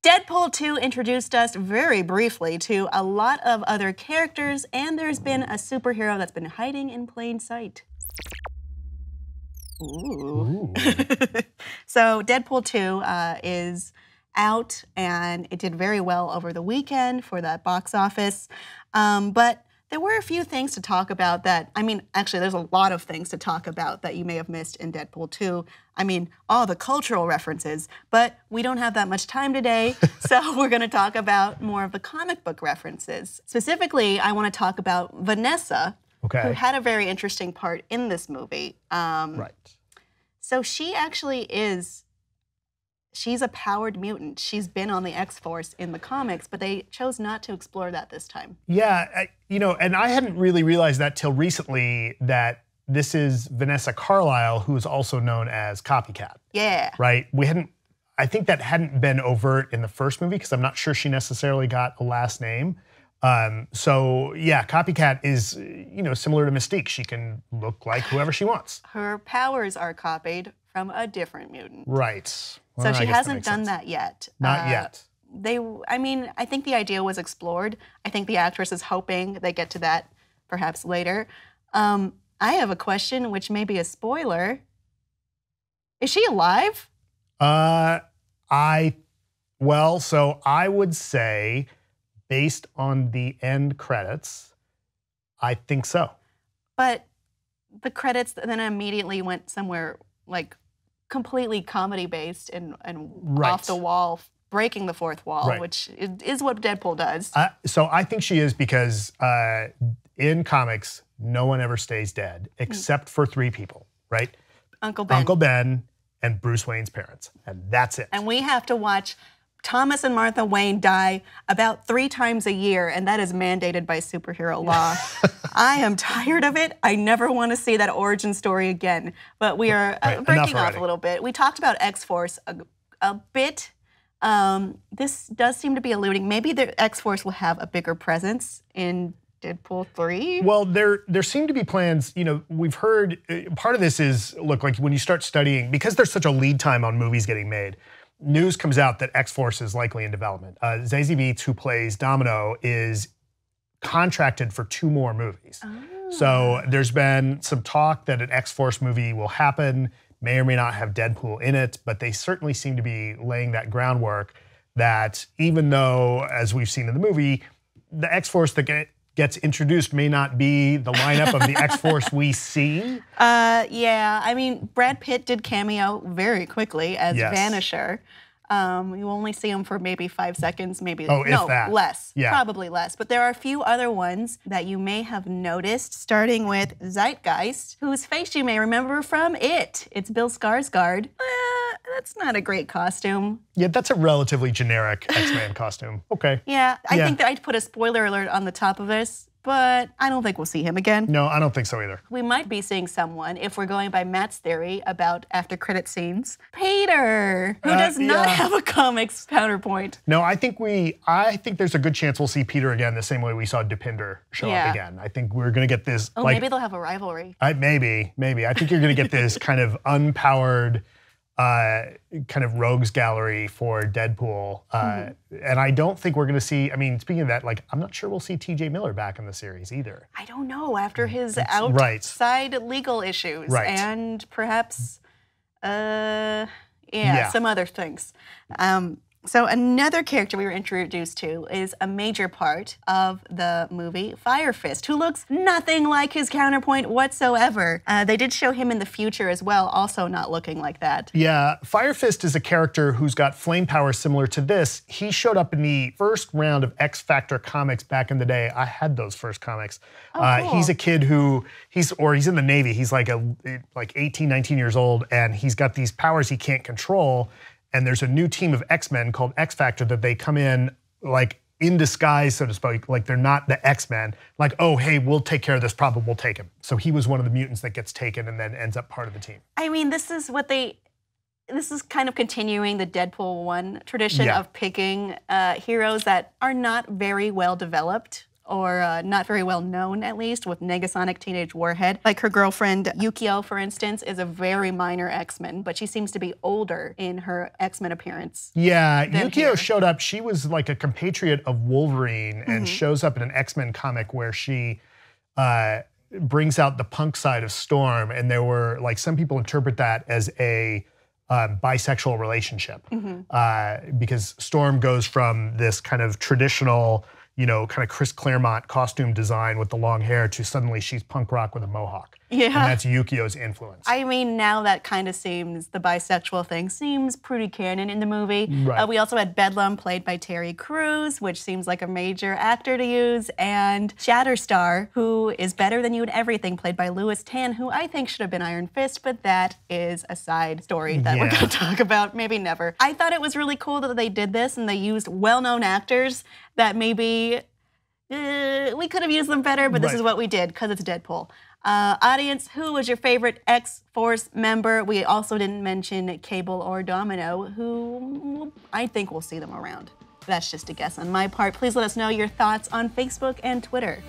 Deadpool 2 introduced us very briefly to a lot of other characters, and there's been a superhero that's been hiding in plain sight. Ooh. So Deadpool 2 is out, and it did very well over the weekend for the box office. But there were a few things to talk about that, I mean, actually there's a lot of things to talk about that you may have missed in Deadpool 2. I mean, all the cultural references, but we don't have that much time today, so we're gonna talk about more of the comic book references. Specifically, I wanna talk about Vanessa, who had a very interesting part in this movie. Right. So she actually she's a powered mutant. She's been on the X-Force in the comics, but they chose not to explore that this time. Yeah, you know, and I hadn't really realized that till recently that this is Vanessa Carlyle, who is also known as Copycat. Yeah. Right? I think that hadn't been overt in the first movie because I'm not sure she necessarily got a last name. So yeah, Copycat is, you know, similar to Mystique. She can look like whoever she wants. Her powers are copied from a different mutant. Right. Well, so she hasn't done that yet. Not yet. I mean, I think the idea was explored. I think the actress is hoping they get to that perhaps later. I have a question, which may be a spoiler. Is she alive? So I would say, based on the end credits, I think so. But the credits then immediately went somewhere like completely comedy-based and off the wall, breaking the fourth wall, which is what Deadpool does. So I think she is because in comics, no one ever stays dead except for three people, right? Uncle Ben. Uncle Ben and Bruce Wayne's parents, and that's it. And we have to watch Thomas and Martha Wayne die about 3 times a year, and that is mandated by superhero law. I am tired of it. I never want to see that origin story again. But we are breaking off a little bit. We talked about X-Force a bit. This does seem to be alluding, maybe the X-Force will have a bigger presence in Deadpool 3? Well, there seem to be plans, you know, we've heard, part of this is, look, like when you start studying, because there's such a lead time on movies getting made, news comes out that X-Force is likely in development. Zazie Beetz, who plays Domino, is contracted for 2 more movies. Oh. So there's been some talk that an X-Force movie will happen, may or may not have Deadpool in it, but they certainly seem to be laying that groundwork that even though, as we've seen in the movie, the X-Force that gets introduced may not be the lineup of the X-Force we see. Yeah, I mean, Brad Pitt did cameo very quickly as Vanisher. You only see him for maybe 5 seconds, maybe less, probably less. But there are a few other ones that you may have noticed, starting with Zeitgeist, whose face you may remember from It. It's Bill Skarsgård. That's not a great costume. Yeah, that's a relatively generic X-Men costume. Okay. Yeah, I think that I'd put a spoiler alert on the top of this, but I don't think we'll see him again. No, I don't think so either. We might be seeing someone, if we're going by Matt's theory about after credit scenes, Peter, who does not have a comics counterpoint. No, I think there's a good chance we'll see Peter again the same way we saw Dopinder show up again. I think we're gonna get this. Oh, maybe they'll have a rivalry. Maybe. I think you're gonna get this kind of unpowered kind of rogues gallery for Deadpool. And I don't think we're gonna see, I mean, speaking of that, like, I'm not sure we'll see TJ Miller back in the series either. I don't know, after his outside legal issues and perhaps, some other things. So another character we were introduced to is a major part of the movie, Fire Fist, who looks nothing like his counterpoint whatsoever. They did show him in the future as well, also not looking like that. Yeah, Fire Fist is a character who's got flame powers similar to this. He showed up in the first round of X Factor comics back in the day. I had those first comics. Cool. He's a kid who, he's in the Navy. He's like 18, 19 years old, and he's got these powers he can't control. And there's a new team of X-Men called X Factor that they come in like in disguise, so to speak, like they're not the X-Men. Like, oh, hey, we'll take care of this problem, we'll take him. So he was one of the mutants that gets taken and then ends up part of the team. I mean, this is kind of continuing the Deadpool 1 tradition of picking heroes that are not very well developed. or not very well known, at least, with Negasonic Teenage Warhead. Like her girlfriend Yukio, for instance, is a very minor X-Men, but she seems to be older in her X-Men appearance. Yeah, Yukio showed up. She was like a compatriot of Wolverine and shows up in an X-Men comic where she brings out the punk side of Storm, and there were, like, some people interpret that as a bisexual relationship because Storm goes from this kind of traditional, you know, kind of Chris Claremont costume design with the long hair to suddenly she's punk rock with a mohawk. Yeah. And that's Yukio's influence. I mean, now that kind of seems, the bisexual thing seems pretty canon in the movie. Right. We also had Bedlam, played by Terry Crews, which seems like a major actor to use, and Shatterstar, who is better than you at everything, played by Louis Tan, who I think should have been Iron Fist, but that is a side story that we're going to talk about, maybe never. I thought it was really cool that they did this and they used well-known actors that maybe we could have used them better, but this is what we did because it's Deadpool. Audience, who was your favorite X-Force member? We also didn't mention Cable or Domino, who I think we'll see them around. That's just a guess on my part. Please let us know your thoughts on Facebook and Twitter.